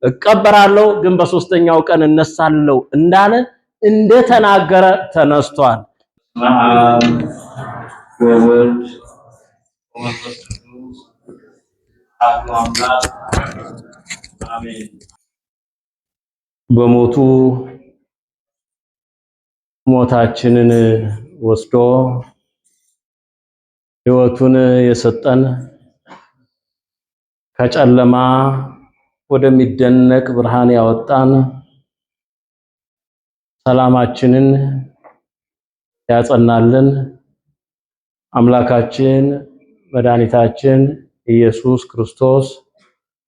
እቀበራለሁ ግን በሶስተኛው ቀን እነሳለሁ እንዳለ እንደተናገረ ተነስቷል። ወወልድ ወመንፈስ ቅዱስ አሐዱ አምላክ አሜን። በሞቱ ሞታችንን ወስዶ ሕይወቱን የሰጠን ከጨለማ ወደሚደነቅ ብርሃን ያወጣን ሰላማችንን ያጸናልን አምላካችን መድኃኒታችን ኢየሱስ ክርስቶስ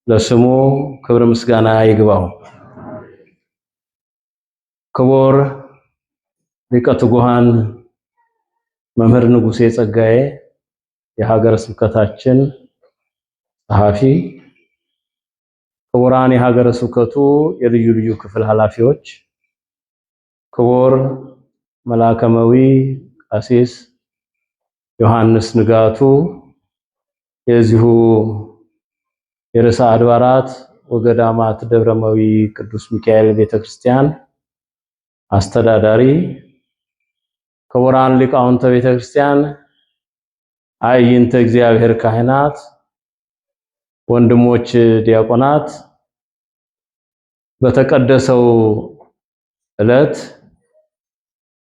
ለስሙ ክብር ምስጋና ይግባው። ክቡር ሊቀ ትጉሃን መምህር ንጉሴ ጸጋዬ የሀገረ ስብከታችን ጸሐፊ፣ ክቡራን የሀገረ ስብከቱ የልዩ ልዩ ክፍል ኃላፊዎች፣ ክቡር መላከመዊ ቀሲስ ዮሐንስ ንጋቱ የዚሁ የርዕሰ አድባራት ወገዳማት ደብረመዊ ቅዱስ ሚካኤል ቤተክርስቲያን አስተዳዳሪ፣ ክቡራን ሊቃውንተ ቤተክርስቲያን፣ አይንተ እግዚአብሔር ካህናት፣ ወንድሞች ዲያቆናት፣ በተቀደሰው ዕለት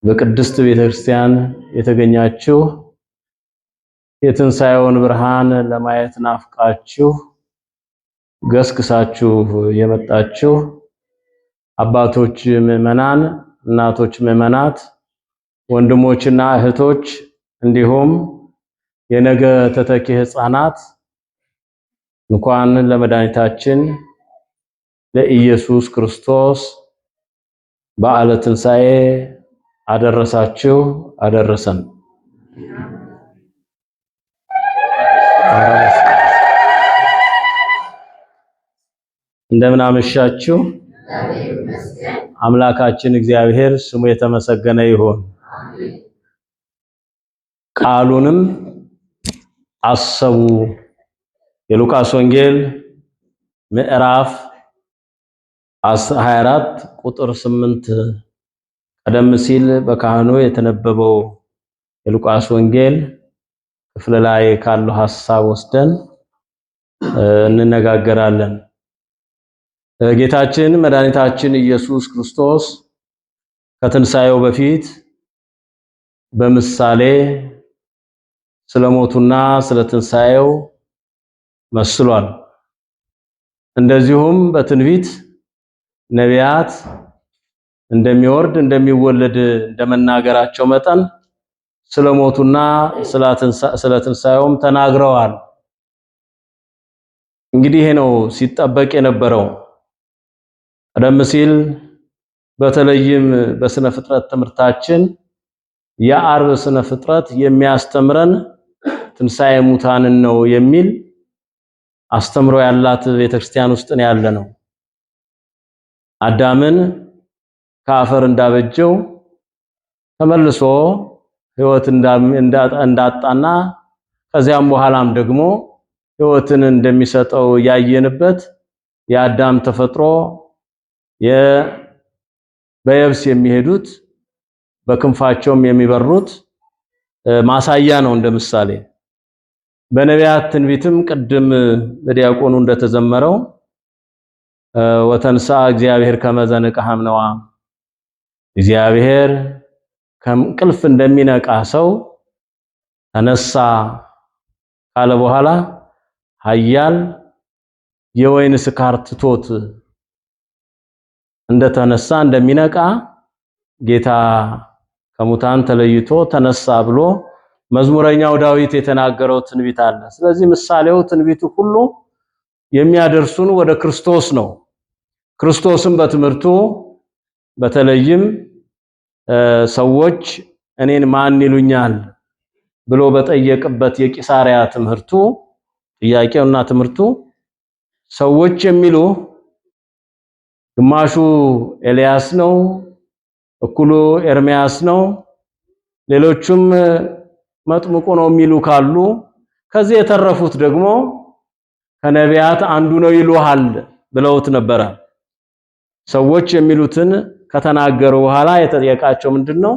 በቅድስት ቤተክርስቲያን የተገኛችሁ የትንሣኤውን ብርሃን ለማየት ናፍቃችሁ ገስግሳችሁ የመጣችሁ አባቶች ምዕመናን፣ እናቶች ምዕመናት፣ ወንድሞችና እህቶች እንዲሁም የነገ ተተኪ ሕፃናት እንኳን ለመድኃኒታችን ለኢየሱስ ክርስቶስ በዓለ ትንሣኤ አደረሳችሁ አደረሰን። እንደምን አመሻችሁ። አምላካችን እግዚአብሔር ስሙ የተመሰገነ ይሁን። ቃሉንም አሰቡ። የሉቃስ ወንጌል ምዕራፍ 24 ቁጥር 8 ቀደም ሲል በካህኑ የተነበበው የሉቃስ ወንጌል ክፍል ላይ ካለው ሐሳብ ወስደን እንነጋገራለን። ጌታችን መድኃኒታችን ኢየሱስ ክርስቶስ ከትንሣኤው በፊት በምሳሌ ስለሞቱና ስለ ትንሣኤው መስሏል። እንደዚሁም በትንቢት ነቢያት እንደሚወርድ እንደሚወለድ እንደመናገራቸው መጠን ስለሞቱና ስለ ትንሣኤውም ተናግረዋል። እንግዲህ ይሄ ነው ሲጠበቅ የነበረው። ቀደም ሲል በተለይም በስነ ፍጥረት ትምህርታችን የዓርብ ስነ ፍጥረት የሚያስተምረን ትንሣኤ ሙታንን ነው የሚል አስተምሮ ያላት ቤተክርስቲያን ውስጥ ነው ያለነው። አዳምን ከአፈር እንዳበጀው ተመልሶ ሕይወት እንዳጣና ከዚያም በኋላም ደግሞ ሕይወትን እንደሚሰጠው ያየንበት የአዳም ተፈጥሮ በየብስ የሚሄዱት በክንፋቸውም የሚበሩት ማሳያ ነው እንደ ምሳሌ። በነቢያት ትንቢትም ቅድም በዲያቆኑ እንደተዘመረው ወተንሳ እግዚአብሔር ከመዘንቀሃም ነዋ፣ እግዚአብሔር ከእንቅልፍ እንደሚነቃ ሰው ተነሳ ካለ በኋላ ኃያል የወይን ስካር ትቶት እንደተነሳ እንደሚነቃ ጌታ ከሙታን ተለይቶ ተነሳ ብሎ መዝሙረኛው ዳዊት የተናገረው ትንቢት አለ። ስለዚህ ምሳሌው ትንቢቱ ሁሉ የሚያደርሱን ወደ ክርስቶስ ነው። ክርስቶስም በትምህርቱ በተለይም ሰዎች እኔን ማን ይሉኛል ብሎ በጠየቅበት የቂሳሪያ ትምህርቱ ጥያቄውና ትምህርቱ ሰዎች የሚሉ ግማሹ ኤልያስ ነው፣ እኩሉ ኤርሚያስ ነው፣ ሌሎቹም መጥምቁ ነው የሚሉ ካሉ ከዚህ የተረፉት ደግሞ ከነቢያት አንዱ ነው ይሉሃል ብለውት ነበረ። ሰዎች የሚሉትን ከተናገሩ በኋላ የተጠየቃቸው ምንድነው?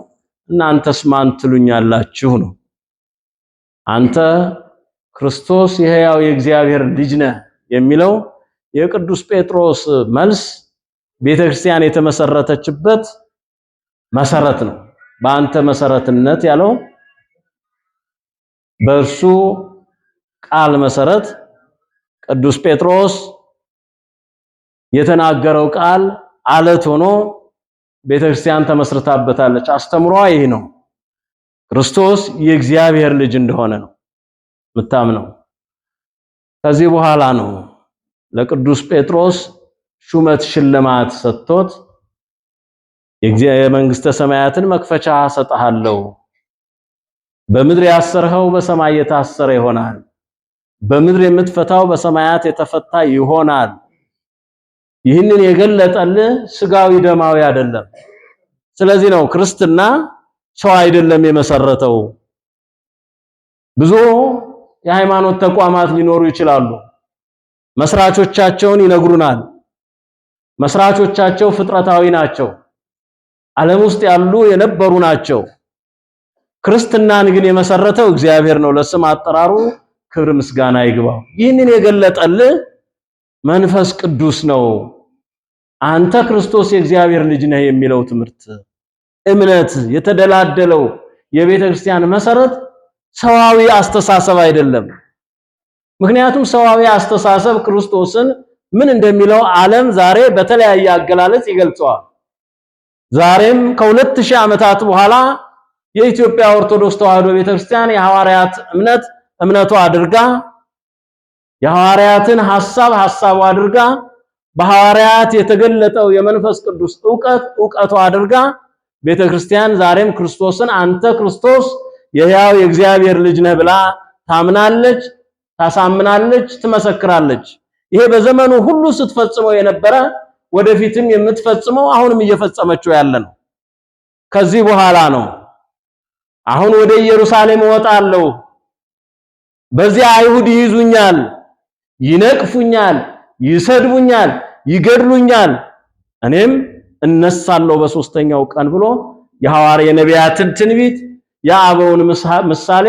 እናንተስ ማን ትሉኛላችሁ ነው። አንተ ክርስቶስ የሕያው የእግዚአብሔር ልጅ ነህ የሚለው የቅዱስ ጴጥሮስ መልስ ቤተክርስቲያን የተመሰረተችበት መሰረት ነው። በአንተ መሰረትነት ያለው በእርሱ ቃል መሰረት ቅዱስ ጴጥሮስ የተናገረው ቃል አለት ሆኖ ቤተክርስቲያን ተመስርታበታለች። አስተምሯ ይህ ነው። ክርስቶስ የእግዚአብሔር ልጅ እንደሆነ ነው የምታምነው። ከዚህ በኋላ ነው ለቅዱስ ጴጥሮስ ሹመት ሽልማት ሰጥቶት የመንግስተ ሰማያትን መክፈቻ ሰጥሃለሁ፣ በምድር ያሰረኸው በሰማይ የታሰረ ይሆናል፣ በምድር የምትፈታው በሰማያት የተፈታ ይሆናል። ይህንን የገለጠልህ ስጋዊ ደማዊ አይደለም። ስለዚህ ነው ክርስትና ሰው አይደለም የመሰረተው። ብዙ የሃይማኖት ተቋማት ሊኖሩ ይችላሉ። መስራቾቻቸውን ይነግሩናል። መስራቾቻቸው ፍጥረታዊ ናቸው፣ ዓለም ውስጥ ያሉ የነበሩ ናቸው። ክርስትናን ግን የመሰረተው እግዚአብሔር ነው። ለስም አጠራሩ ክብር ምስጋና ይግባው። ይህንን የገለጠልህ መንፈስ ቅዱስ ነው። አንተ ክርስቶስ የእግዚአብሔር ልጅ ነህ የሚለው ትምህርት እምነት የተደላደለው የቤተ ክርስቲያን መሰረት ሰዋዊ አስተሳሰብ አይደለም። ምክንያቱም ሰዋዊ አስተሳሰብ ክርስቶስን ምን እንደሚለው ዓለም ዛሬ በተለያየ አገላለጽ ይገልጸዋል። ዛሬም ከ2000 ዓመታት በኋላ የኢትዮጵያ ኦርቶዶክስ ተዋሕዶ ቤተክርስቲያን የሐዋርያት እምነቷ አድርጋ የሐዋርያትን ሐሳቡ አድርጋ በሐዋርያት የተገለጠው የመንፈስ ቅዱስ ዕውቀቷ አድርጋ ቤተክርስቲያን ዛሬም ክርስቶስን አንተ ክርስቶስ የሕያው የእግዚአብሔር ልጅ ነህ ብላ ታምናለች፣ ታሳምናለች፣ ትመሰክራለች። ይሄ በዘመኑ ሁሉ ስትፈጽመው የነበረ ወደፊትም የምትፈጽመው አሁንም እየፈጸመችው ያለ ነው። ከዚህ በኋላ ነው አሁን ወደ ኢየሩሳሌም እወጣለሁ፣ በዚያ አይሁድ ይይዙኛል፣ ይነቅፉኛል፣ ይሰድቡኛል፣ ይገድሉኛል፣ እኔም እነሳለሁ በሶስተኛው ቀን ብሎ የሐዋርያ ነቢያትን ትንቢት የአበውን ምሳሌ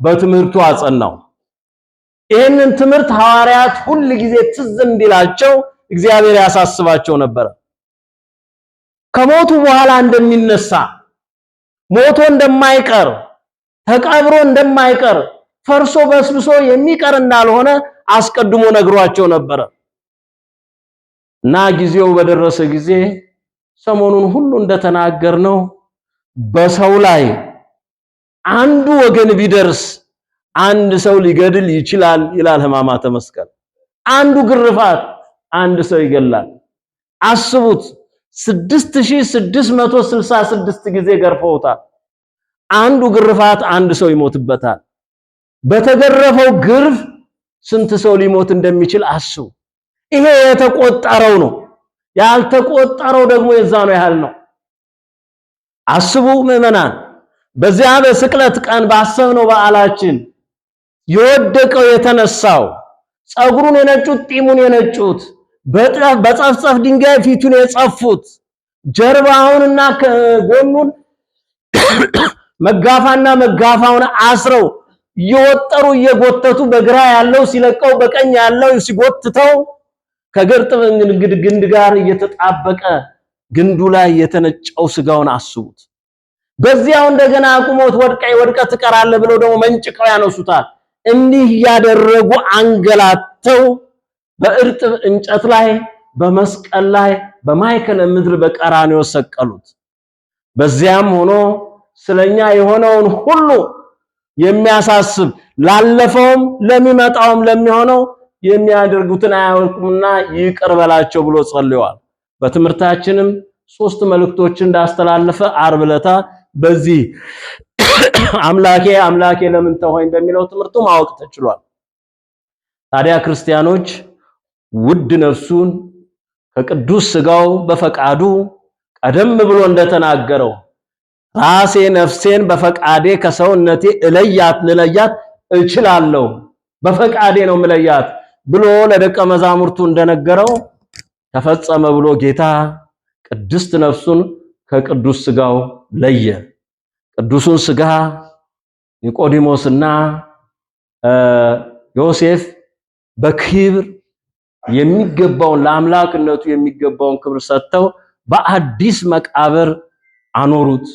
በትምህርቱ አጸናው። ይህንን ትምህርት ሐዋርያት ሁል ጊዜ ትዝ እንዲላቸው እግዚአብሔር ያሳስባቸው ነበር። ከሞቱ በኋላ እንደሚነሳ፣ ሞቶ እንደማይቀር፣ ተቀብሮ እንደማይቀር፣ ፈርሶ በስብሶ የሚቀር እንዳልሆነ አስቀድሞ ነግሯቸው ነበር እና ጊዜው በደረሰ ጊዜ ሰሞኑን ሁሉ እንደተናገርነው በሰው ላይ አንዱ ወገን ቢደርስ አንድ ሰው ሊገድል ይችላል ይላል ሕማማተ መስቀል። አንዱ ግርፋት አንድ ሰው ይገላል። አስቡት 6666 ጊዜ ገርፈውታል። አንዱ ግርፋት አንድ ሰው ይሞትበታል። በተገረፈው ግርፍ ስንት ሰው ሊሞት እንደሚችል አስቡ። ይሄ የተቆጠረው ነው። ያልተቆጠረው ደግሞ የዛኑ ያህል ነው። አስቡ ምዕመናን፣ በዚያ በስቅለት ቀን ባሰብነው በዓላችን የወደቀው የተነሳው፣ ጸጉሩን የነጩት፣ ጢሙን የነጩት፣ በጸፍጸፍ ድንጋይ ፊቱን የጸፉት፣ ጀርባውንና ጎኑን መጋፋና መጋፋውን አስረው እየወጠሩ እየጎተቱ በግራ ያለው ሲለቀው በቀኝ ያለው ሲጎትተው ከግርጥብ ግንድ ጋር እየተጣበቀ ግንዱ ላይ የተነጨው ስጋውን አስቡት። በዚያው እንደገና አቁሞት ወድቀህ ትቀራለህ ብለው ደግሞ መንጭቀው ያነሱታል። እንዲህ ያደረጉ አንገላተው በእርጥብ እንጨት ላይ በመስቀል ላይ በማይከለ ምድር በቀራንዮ ሰቀሉት። በዚያም ሆኖ ስለኛ የሆነውን ሁሉ የሚያሳስብ ላለፈውም ለሚመጣውም ለሚሆነው የሚያደርጉትን አያውቁምና ይቅር በላቸው ብሎ ጸልየዋል። በትምህርታችንም 3 መልእክቶችን እንዳስተላለፈ ዓርብ ዕለት በዚህ አምላኬ አምላኬ ለምን ተውኸኝ በሚለው ትምህርቱ ማወቅ ተችሏል። ታዲያ ክርስቲያኖች ውድ ነፍሱን ከቅዱስ ሥጋው በፈቃዱ ቀደም ብሎ እንደተናገረው ራሴ ነፍሴን በፈቃዴ ከሰውነቴ ልለያት እችላለሁ፣ በፈቃዴ ነው ምለያት ብሎ ለደቀ መዛሙርቱ እንደነገረው ተፈጸመ ብሎ ጌታ ቅድስት ነፍሱን ከቅዱስ ሥጋው ለየ። ቅዱሱን ሥጋ ኒቆዲሞስና ዮሴፍ በክብር የሚገባውን ለአምላክነቱ የሚገባውን ክብር ሰጥተው በአዲስ መቃብር አኖሩት።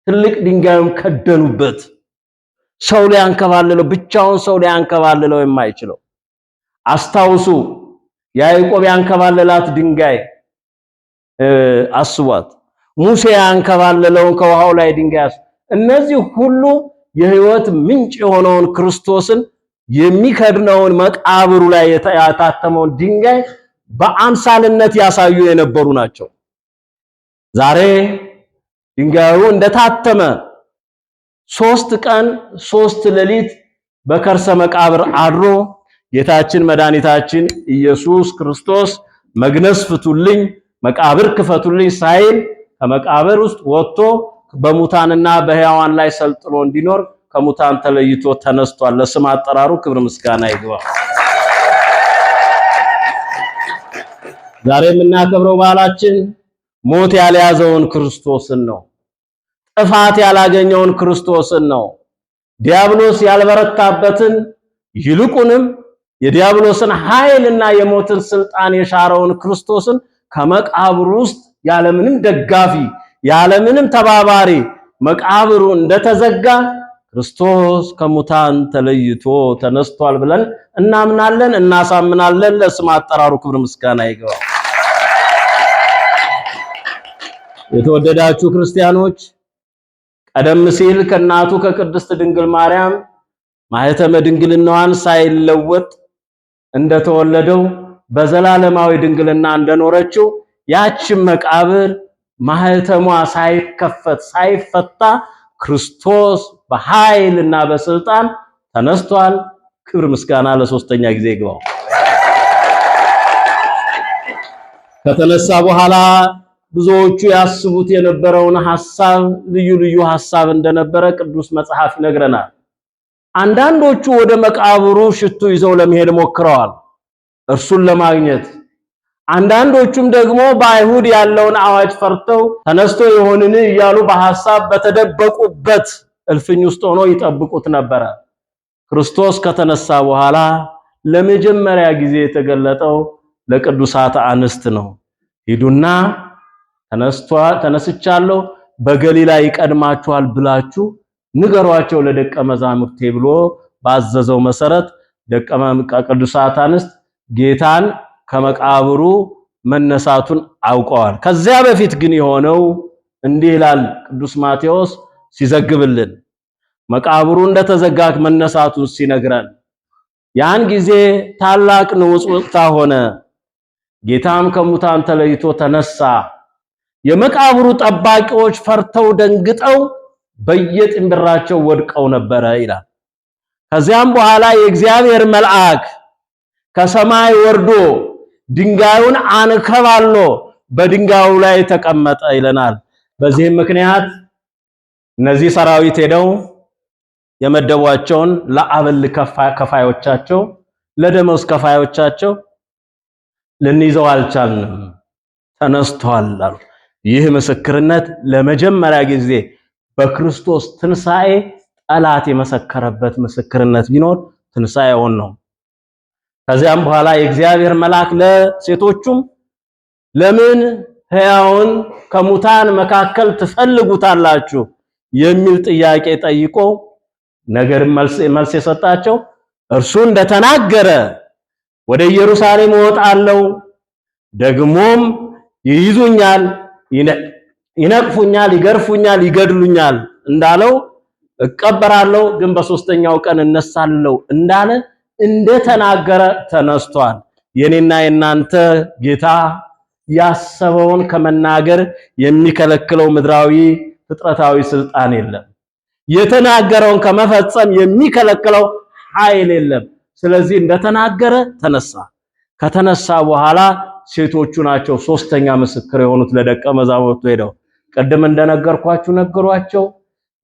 ትልቅ ድንጋዩን ከደኑበት። ሰው ሊያንከባልለው ብቻውን ሰው ሊያንከባልለው የማይችለው አስታውሱ። ያዕቆብ ያንከባለላት ድንጋይ አስቧት። ሙሴ ያንከባለለውን ከውሃው ላይ ድንጋይ እነዚህ ሁሉ የሕይወት ምንጭ የሆነውን ክርስቶስን የሚከድነውን መቃብሩ ላይ የታተመውን ድንጋይ በአምሳልነት ያሳዩ የነበሩ ናቸው። ዛሬ ድንጋዩ እንደታተመ 3 ቀን 3 ሌሊት በከርሰ መቃብር አድሮ ጌታችን መድኃኒታችን ኢየሱስ ክርስቶስ መግነዝ ፍቱልኝ፣ መቃብር ክፈቱልኝ ሳይል ከመቃብር ውስጥ ወጥቶ በሙታንና በሕያዋን ላይ ሰልጥኖ እንዲኖር ከሙታን ተለይቶ ተነስቷል። ለስም አጠራሩ ክብር ምስጋና ይግባው። ዛሬ የምናከብረው በዓላችን ሞት ያልያዘውን ክርስቶስን ነው። ጥፋት ያላገኘውን ክርስቶስን ነው። ዲያብሎስ ያልበረታበትን ይልቁንም የዲያብሎስን ኃይልና የሞትን ስልጣን የሻረውን ክርስቶስን ከመቃብሩ ውስጥ ያለምንም ደጋፊ ያለምንም ተባባሪ መቃብሩ እንደተዘጋ ክርስቶስ ከሙታን ተለይቶ ተነስቷል ብለን እናምናለን፣ እናሳምናለን። ለስም አጠራሩ ክብር ምስጋና ይግባው። የተወደዳችሁ ክርስቲያኖች ቀደም ሲል ከእናቱ ከቅድስት ድንግል ማርያም ማኅተመ ድንግልናዋን ሳይለወጥ እንደተወለደው በዘላለማዊ ድንግልና እንደኖረችው ያችን መቃብር ማኅተሟ ሳይከፈት ሳይፈታ ክርስቶስ በኃይልና በስልጣን ተነስቷል። ክብር ምስጋና ለሶስተኛ ጊዜ ይግባው። ከተነሳ በኋላ ብዙዎቹ ያስቡት የነበረውን ሐሳብ ልዩ ልዩ ሐሳብ እንደነበረ ቅዱስ መጽሐፍ ይነግረናል። አንዳንዶቹ ወደ መቃብሩ ሽቱ ይዘው ለመሄድ ሞክረዋል እርሱን ለማግኘት። አንዳንዶቹም ደግሞ በአይሁድ ያለውን አዋጅ ፈርተው ተነስቶ ይሆንን እያሉ በሐሳብ በተደበቁበት እልፍኝ ውስጥ ሆኖ ይጠብቁት ነበረ። ክርስቶስ ከተነሳ በኋላ ለመጀመሪያ ጊዜ የተገለጠው ለቅዱሳት አንስት ነው። ሂዱና ተነስቻለሁ፣ በገሊላ ይቀድማችኋል ብላችሁ ንገሯቸው ለደቀ መዛሙርቴ ብሎ ባዘዘው መሰረት ቅዱሳት አንስት ጌታን ከመቃብሩ መነሳቱን አውቀዋል። ከዚያ በፊት ግን የሆነው እንዲህ ይላል ቅዱስ ማቴዎስ ሲዘግብልን፣ መቃብሩ እንደተዘጋ መነሳቱን ሲነግረን፣ ያን ጊዜ ታላቅ ንውጽውጽታ ሆነ። ጌታም ከሙታን ተለይቶ ተነሳ። የመቃብሩ ጠባቂዎች ፈርተው ደንግጠው በየጥንብራቸው ወድቀው ነበረ ይላል። ከዚያም በኋላ የእግዚአብሔር መልአክ ከሰማይ ወርዶ ድንጋዩን አንከባሎ በድንጋዩ ላይ ተቀመጠ ይለናል። በዚህም ምክንያት እነዚህ ሰራዊት ሄደው የመደቧቸውን ለአበል ከፋዮቻቸው ለደመወዝ ከፋዮቻቸው ልንይዘው አልቻልንም፣ ተነስቷል አሉ። ይህ ምስክርነት ለመጀመሪያ ጊዜ በክርስቶስ ትንሣኤ ጠላት የመሰከረበት ምስክርነት ቢኖር ትንሣኤውን ነው። ከዚያም በኋላ የእግዚአብሔር መልአክ ለሴቶቹም ለምን ሕያውን ከሙታን መካከል ትፈልጉታላችሁ የሚል ጥያቄ ጠይቆ ነገር መልስ የሰጣቸው እርሱ እንደተናገረ ወደ ኢየሩሳሌም እወጣለሁ፣ ደግሞም ይይዙኛል፣ ይነቅፉኛል፣ ይገርፉኛል፣ ይገድሉኛል እንዳለው እቀበራለሁ፣ ግን በሶስተኛው ቀን እነሳለሁ እንዳለ እንደተናገረ ተነስቷል። የኔና የናንተ ጌታ ያሰበውን ከመናገር የሚከለክለው ምድራዊ ፍጥረታዊ ስልጣን የለም። የተናገረውን ከመፈጸም የሚከለክለው ኃይል የለም። ስለዚህ እንደተናገረ ተነሳ። ከተነሳ በኋላ ሴቶቹ ናቸው ሶስተኛ ምስክር የሆኑት ለደቀ መዛሙርቱ ሄደው ቀደም እንደነገርኳችሁ ነገሯቸው።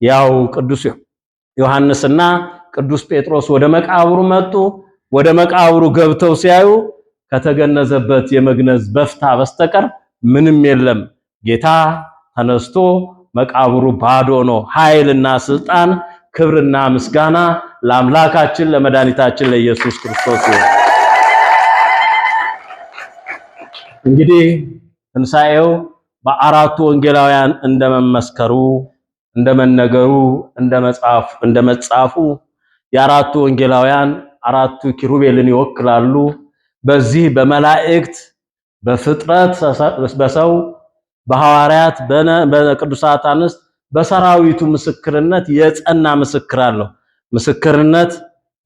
ያው ቅዱስ ዮሐንስና ቅዱስ ጴጥሮስ ወደ መቃብሩ መጡ። ወደ መቃብሩ ገብተው ሲያዩ ከተገነዘበት የመግነዝ በፍታ በስተቀር ምንም የለም። ጌታ ተነስቶ መቃብሩ ባዶ ነው። ኃይልና ስልጣን ክብርና ምስጋና ለአምላካችን ለመድኃኒታችን ለኢየሱስ ክርስቶስ ይሁን። እንግዲህ ትንሣኤው በአራቱ ወንጌላውያን እንደመመስከሩ እንደመነገሩ እንደመጻፉ የአራቱ ወንጌላውያን አራቱ ኪሩቤልን ይወክላሉ። በዚህ በመላእክት በፍጥረት በሰው በሐዋርያት በቅዱሳት አንስት በሰራዊቱ ምስክርነት የጸና ምስክር አለው። ምስክርነት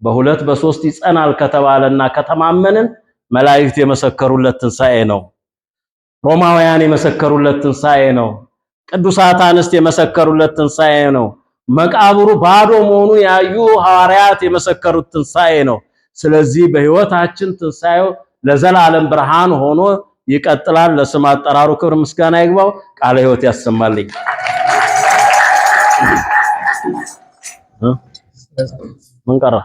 በሁለት በሶስት ይጸናል ከተባለና ከተማመንን መላእክት የመሰከሩለት ትንሣኤ ነው። ሮማውያን የመሰከሩለት ትንሣኤ ነው። ቅዱሳት አንስት የመሰከሩለት ትንሣኤ ነው። መቃብሩ ባዶ መሆኑን ያዩ ሐዋርያት የመሰከሩት ትንሣኤ ነው። ስለዚህ በሕይወታችን ትንሣኤው ለዘላለም ብርሃን ሆኖ ይቀጥላል። ለስም አጠራሩ ክብር ምስጋና ይግባው። ቃለ ሕይወት ያሰማልኝ። ምን ቀረ?